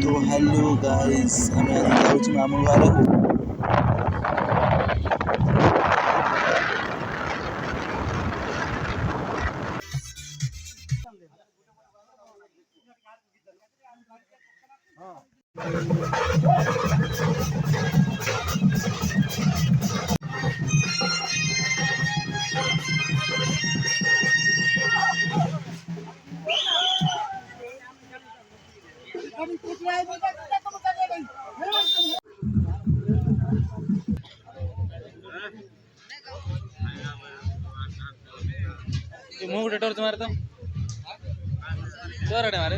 तो hello guys ଆମେ ଆଜି ଯାଉଛୁ ମାମୁଁ ଘରକୁ। मुंह टॉर्च मारता जोराने मारे